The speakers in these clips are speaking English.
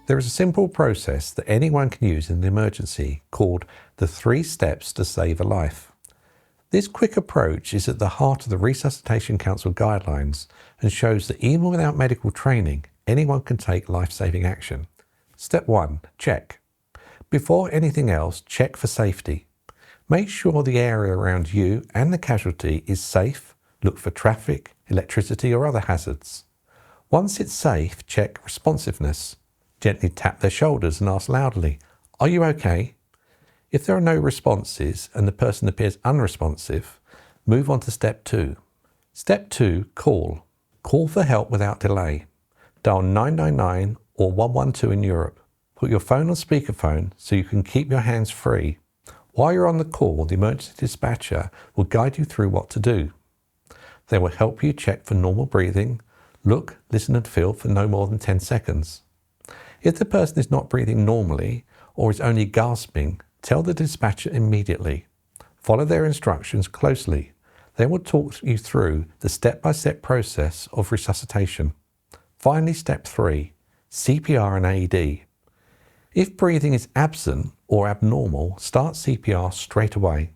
There is a simple process that anyone can use in an emergency called the 3 steps to save a life. This quick approach is at the heart of the Resuscitation Council guidelines and shows that even without medical training, anyone can take life-saving action. Step 1, check. Before anything else, check for safety. Make sure the area around you and the casualty is safe. Look for traffic, electricity or other hazards. Once it's safe, check responsiveness. Gently tap their shoulders and ask loudly, "Are you okay?" If there are no responses and the person appears unresponsive, move on to step 2. Step 2, call. Call for help without delay. Dial 999 or 112 in Europe. Put your phone on speakerphone so you can keep your hands free. While you're on the call, the emergency dispatcher will guide you through what to do. They will help you check for normal breathing, look, listen and feel for no more than 10 seconds. If the person is not breathing normally or is only gasping, tell the dispatcher immediately. Follow their instructions closely. They will talk you through the step-by-step process of resuscitation. Finally, step 3, CPR and AED. If breathing is absent or abnormal, start CPR straight away.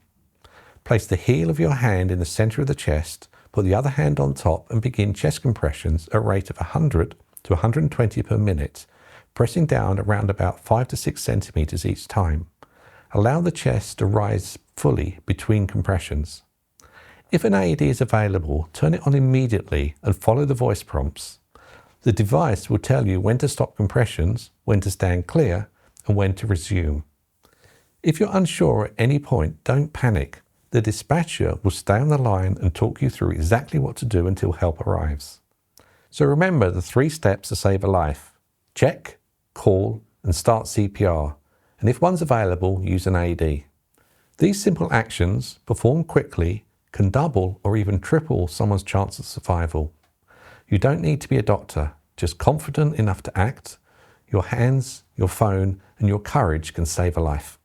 Place the heel of your hand in the center of the chest, put the other hand on top and begin chest compressions at a rate of 100 to 120 per minute, pressing down around about 5 to 6 centimeters each time. Allow the chest to rise fully between compressions. If an AED is available, turn it on immediately and follow the voice prompts. The device will tell you when to stop compressions, when to stand clear, and when to resume. If you're unsure at any point, don't panic. The dispatcher will stay on the line and talk you through exactly what to do until help arrives. So remember the 3 steps to save a life. Check, call, and start CPR. And if one's available, use an AED. These simple actions, performed quickly, can double or even triple someone's chance of survival. You don't need to be a doctor, just confident enough to act. Your hands, your phone, and your courage can save a life.